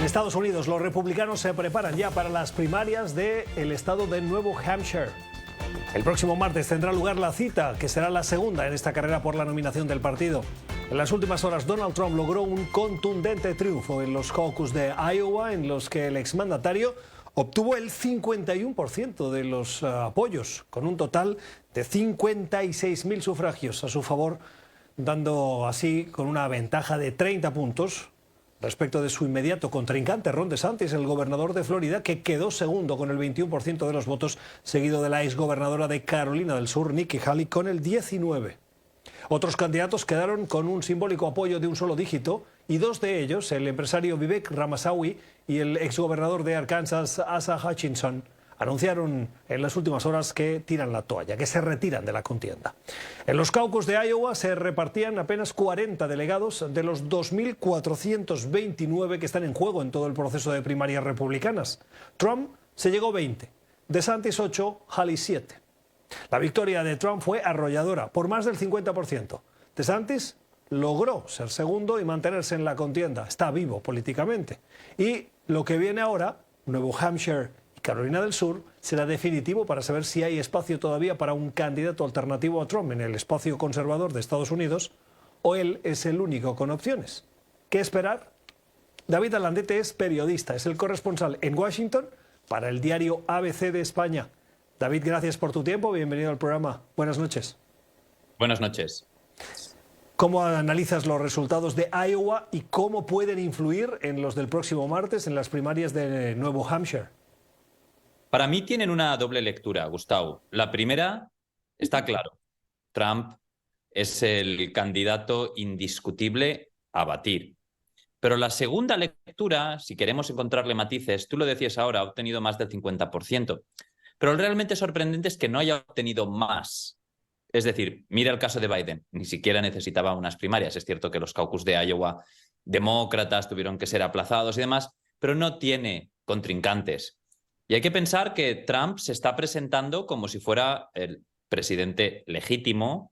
En Estados Unidos, los republicanos se preparan ya para las primarias del estado de Nuevo Hampshire. El próximo martes tendrá lugar la cita, que será la segunda en esta carrera por la nominación del partido. En las últimas horas, Donald Trump logró un contundente triunfo en los caucus de Iowa, en los que el exmandatario obtuvo el 51% de los apoyos, con un total de 56.000 sufragios a su favor, dando así con una ventaja de 30 puntos respecto de su inmediato contrincante, Ron DeSantis, el gobernador de Florida, que quedó segundo con el 21% de los votos, seguido de la exgobernadora de Carolina del Sur, Nikki Haley, con el 19%. Otros candidatos quedaron con un simbólico apoyo de un solo dígito, y dos de ellos, el empresario Vivek Ramaswamy y el exgobernador de Arkansas, Asa Hutchinson, anunciaron en las últimas horas que tiran la toalla, que se retiran de la contienda. En los caucus de Iowa se repartían apenas 40 delegados de los 2.429 que están en juego en todo el proceso de primarias republicanas. Trump se llegó 20, DeSantis 8, Haley 7. La victoria de Trump fue arrolladora, por más del 50%. DeSantis logró ser segundo y mantenerse en la contienda. Está vivo políticamente. Y lo que viene ahora, Nuevo Hampshire y Carolina del Sur, será definitivo para saber si hay espacio todavía para un candidato alternativo a Trump en el espacio conservador de Estados Unidos, o él es el único con opciones. ¿Qué esperar? David Alandete es periodista, es el corresponsal en Washington para el diario ABC de España. David, gracias por tu tiempo, bienvenido al programa. Buenas noches. Buenas noches. ¿Cómo analizas los resultados de Iowa y cómo pueden influir en los del próximo martes en las primarias de Nuevo Hampshire? Para mí tienen una doble lectura, Gustavo. La primera, está claro, Trump es el candidato indiscutible a batir. Pero la segunda lectura, si queremos encontrarle matices, tú lo decías ahora, ha obtenido más del 50%. Pero lo realmente sorprendente es que no haya obtenido más. Es decir, mira el caso de Biden, ni siquiera necesitaba unas primarias. Es cierto que los caucus de Iowa demócratas tuvieron que ser aplazados y demás, pero no tiene contrincantes. Y hay que pensar que Trump se está presentando como si fuera el presidente legítimo,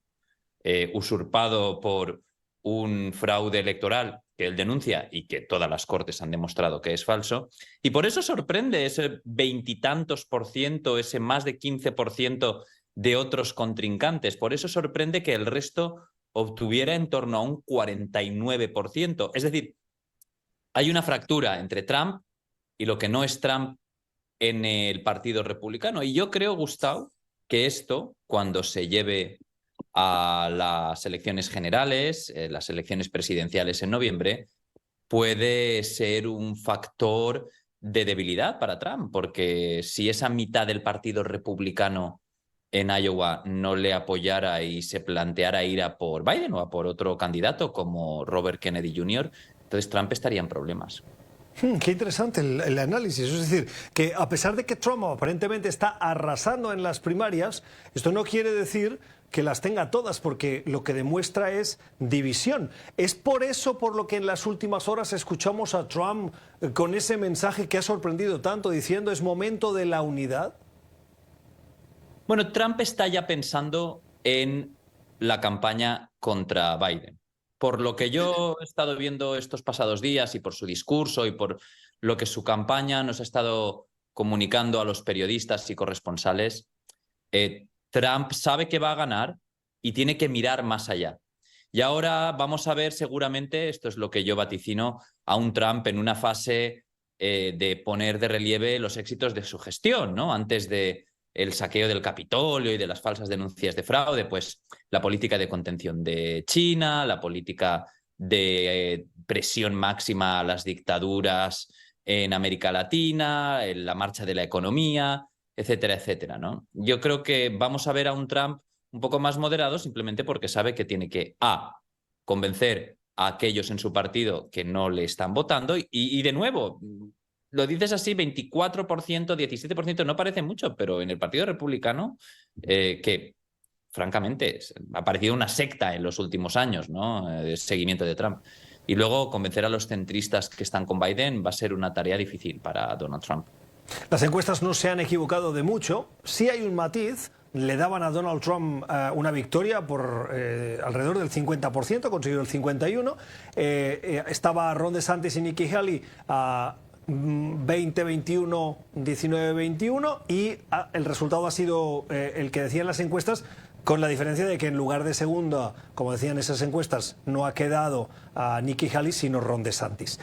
usurpado por un fraude electoral que él denuncia y que todas las cortes han demostrado que es falso. Y por eso sorprende ese veintitantos por ciento, ese más de 15% de otros contrincantes. Por eso sorprende que el resto obtuviera en torno a un 49%. Es decir, hay una fractura entre Trump y lo que no es Trump en el Partido Republicano. Y yo creo, Gustavo, que esto, cuando se lleve a las elecciones generales, las elecciones presidenciales en noviembre, puede ser un factor de debilidad para Trump, porque si esa mitad del Partido Republicano en Iowa no le apoyara y se planteara ir a por Biden o a por otro candidato como Robert Kennedy Jr., entonces Trump estaría en problemas. Qué interesante el análisis. Es decir, que a pesar de que Trump aparentemente está arrasando en las primarias, esto no quiere decir que las tenga todas, porque lo que demuestra es división. ¿Es por eso por lo que en las últimas horas escuchamos a Trump con ese mensaje que ha sorprendido tanto, diciendo es momento de la unidad? Bueno, Trump está ya pensando en la campaña contra Biden. Por lo que yo he estado viendo estos pasados días y por su discurso y por lo que su campaña nos ha estado comunicando a los periodistas y corresponsales, Trump sabe que va a ganar y tiene que mirar más allá. Y ahora vamos a ver seguramente, esto es lo que yo vaticino, a un Trump en una fase de poner de relieve los éxitos de su gestión, ¿no? Antes de el saqueo del Capitolio y de las falsas denuncias de fraude, pues la política de contención de China, la política de presión máxima a las dictaduras en América Latina, la marcha de la economía, etcétera, etcétera, ¿no? Yo creo que vamos a ver a un Trump un poco más moderado simplemente porque sabe que tiene que, convencer a aquellos en su partido que no le están votando y de nuevo, lo dices así, 24%, 17%, no parece mucho, pero en el Partido Republicano, que francamente ha parecido una secta en los últimos años, ¿no? De seguimiento de Trump. Y luego convencer a los centristas que están con Biden va a ser una tarea difícil para Donald Trump. Las encuestas no se han equivocado de mucho. Sí hay un matiz. le daban a Donald Trump una victoria por alrededor del 50%, consiguió el 51%. Estaba Ron DeSantis y Nikki Haley a 20-21, 19-21, y el resultado ha sido el que decían las encuestas, con la diferencia de que en lugar de segunda, como decían esas encuestas, no ha quedado a Nikki Haley, sino Ron DeSantis.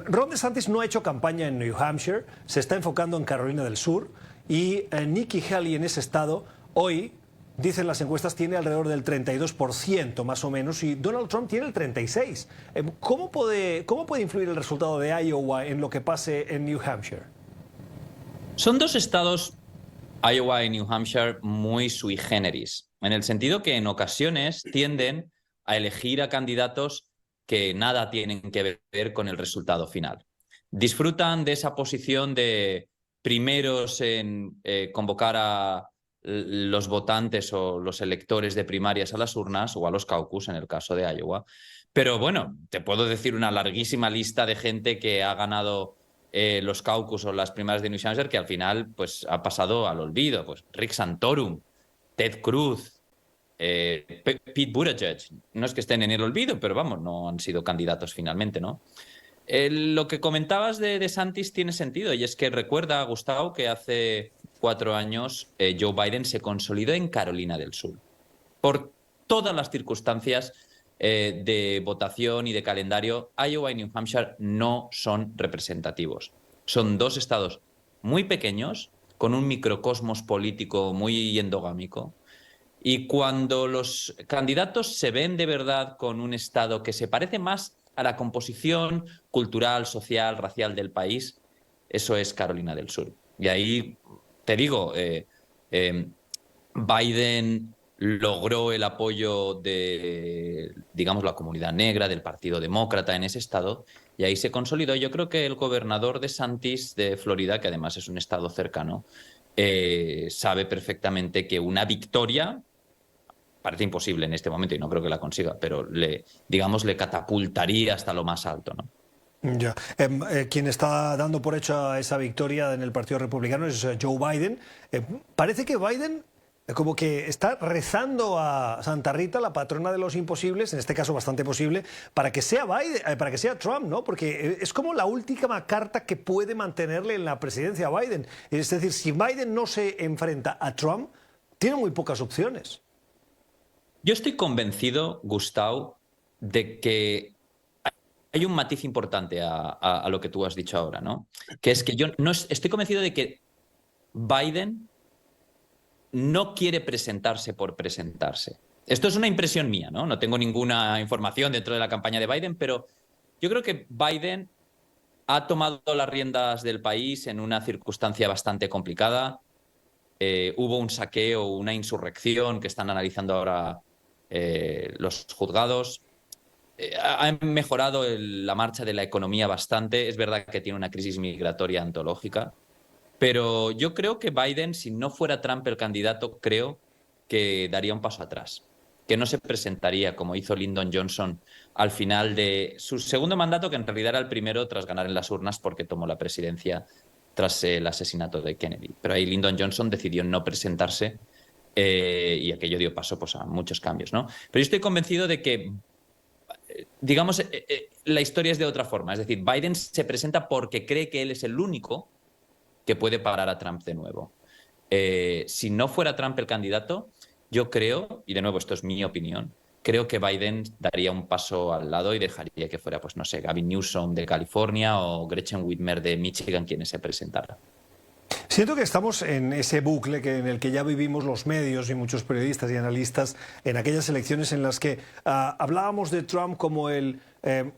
Ron DeSantis no ha hecho campaña en New Hampshire, se está enfocando en Carolina del Sur, y Nikki Haley en ese estado hoy, dicen las encuestas, tiene alrededor del 32% más o menos, y Donald Trump tiene el 36%. ¿Cómo puede influir el resultado de Iowa en lo que pase en New Hampshire? Son dos estados, Iowa y New Hampshire, muy sui generis, en el sentido que en ocasiones tienden a elegir a candidatos que nada tienen que ver con el resultado final. Disfrutan de esa posición de primeros en convocar a los votantes o los electores de primarias a las urnas o a los caucus, en el caso de Iowa. Pero bueno, te puedo decir una larguísima lista de gente que ha ganado los caucus o las primarias de New Hampshire que al final pues, ha pasado al olvido. Pues Rick Santorum, Ted Cruz, Pete Buttigieg. No es que estén en el olvido, pero vamos, no han sido candidatos finalmente, ¿no? Lo que comentabas de DeSantis tiene sentido, y es que recuerda, Gustavo, que hace 4 años Joe Biden se consolidó en Carolina del Sur. Por todas las circunstancias de votación y de calendario, Iowa y New Hampshire no son representativos. Son dos estados muy pequeños, con un microcosmos político muy endogámico. Y cuando los candidatos se ven de verdad con un estado que se parece más a la composición cultural, social, racial del país, eso es Carolina del Sur. Y ahí, te digo, Biden logró el apoyo de, digamos, la comunidad negra, del Partido Demócrata en ese estado, y ahí se consolidó. Yo creo que el gobernador DeSantis de Florida, que además es un estado cercano, sabe perfectamente que una victoria parece imposible en este momento y no creo que la consiga, pero le catapultaría hasta lo más alto, ¿no? Ya. Quien está dando por hecha esa victoria en el Partido Republicano es Joe Biden. Parece que Biden como que está rezando a Santa Rita, la patrona de los imposibles, en este caso bastante posible, para que sea Biden, para que sea Trump, ¿no? Porque es como la última carta que puede mantenerle en la presidencia a Biden. Es decir, si Biden no se enfrenta a Trump, tiene muy pocas opciones. Yo estoy convencido, Gustavo, de que hay un matiz importante a lo que tú has dicho ahora, ¿no? Que es que yo no estoy convencido de que Biden no quiere presentarse por presentarse. Esto es una impresión mía, ¿no? No tengo ninguna información dentro de la campaña de Biden, pero yo creo que Biden ha tomado las riendas del país en una circunstancia bastante complicada. Hubo un saqueo, una insurrección que están analizando ahora los juzgados. Ha mejorado la marcha de la economía bastante. Es verdad que tiene una crisis migratoria antológica. Pero yo creo que Biden, si no fuera Trump el candidato, creo que daría un paso atrás. Que no se presentaría como hizo Lyndon Johnson al final de su segundo mandato, que en realidad era el primero tras ganar en las urnas porque tomó la presidencia tras el asesinato de Kennedy. Pero ahí Lyndon Johnson decidió no presentarse y aquello dio paso pues, a muchos cambios, ¿no? Pero yo estoy convencido de que, digamos, la historia es de otra forma. Es decir, Biden se presenta porque cree que él es el único que puede parar a Trump de nuevo. Si no fuera Trump el candidato, yo creo, y de nuevo esto es mi opinión, creo que Biden daría un paso al lado y dejaría que fuera, pues no sé, Gavin Newsom de California o Gretchen Whitmer de Michigan quienes se presentaran. Siento que estamos en ese bucle en el que ya vivimos los medios y muchos periodistas y analistas en aquellas elecciones en las que hablábamos de Trump como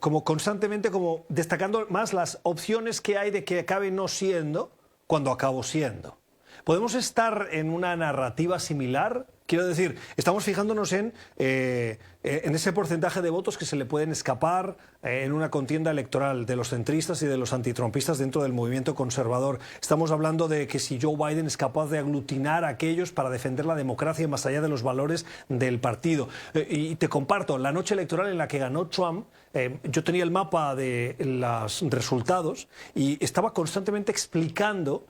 como constantemente como destacando más las opciones que hay de que acabe no siendo cuando acabo siendo. ¿Podemos estar en una narrativa similar? Quiero decir, estamos fijándonos en ese porcentaje de votos que se le pueden escapar en una contienda electoral de los centristas y de los antitrumpistas dentro del movimiento conservador. Estamos hablando de que si Joe Biden es capaz de aglutinar a aquellos para defender la democracia más allá de los valores del partido. Y te comparto, la noche electoral en la que ganó Trump, yo tenía el mapa de los resultados y estaba constantemente explicando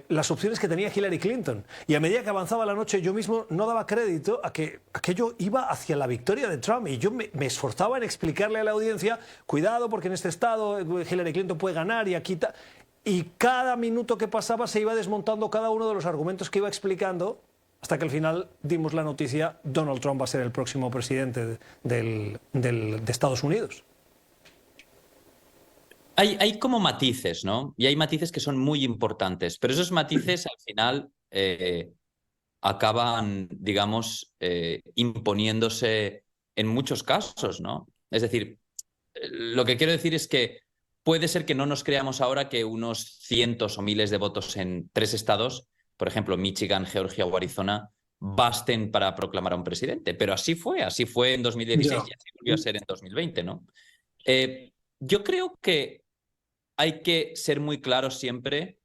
las opciones que tenía Hillary Clinton. Y a medida que avanzaba la noche, yo mismo no daba crédito a que aquello iba hacia la victoria de Trump. Y yo me esforzaba en explicarle a la audiencia, cuidado porque en este estado Hillary Clinton puede ganar y aquí... Y cada minuto que pasaba se iba desmontando cada uno de los argumentos que iba explicando, hasta que al final dimos la noticia: Donald Trump va a ser el próximo presidente de Estados Unidos. Hay como matices, ¿no? Y hay matices que son muy importantes, pero esos matices al final acaban, digamos, imponiéndose en muchos casos, ¿no? Es decir, lo que quiero decir es que puede ser que no nos creamos ahora que unos cientos o miles de votos en 3 estados, por ejemplo, Michigan, Georgia o Arizona, basten para proclamar a un presidente, pero así fue en 2016 y así volvió a ser en 2020, ¿no? Yo creo que hay que ser muy claros siempre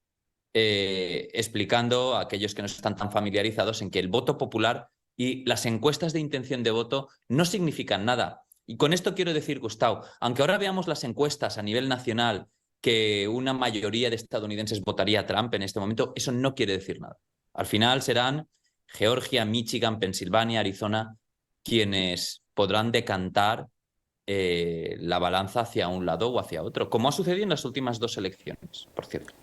explicando a aquellos que no están tan familiarizados en que el voto popular y las encuestas de intención de voto no significan nada. Y con esto quiero decir, Gustavo, aunque ahora veamos las encuestas a nivel nacional que una mayoría de estadounidenses votaría a Trump en este momento, eso no quiere decir nada. Al final serán Georgia, Michigan, Pensilvania, Arizona quienes podrán decantar la balanza hacia un lado o hacia otro, como ha sucedido en las últimas 2 elecciones, por cierto.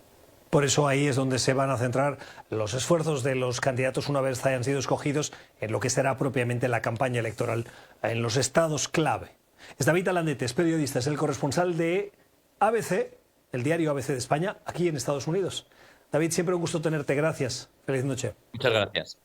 Por eso ahí es donde se van a centrar los esfuerzos de los candidatos una vez hayan sido escogidos en lo que será propiamente la campaña electoral en los estados clave. Es David Alandete, es periodista, es el corresponsal de ABC, el diario ABC de España, aquí en Estados Unidos. David, siempre un gusto tenerte. Gracias. Feliz noche. Muchas gracias.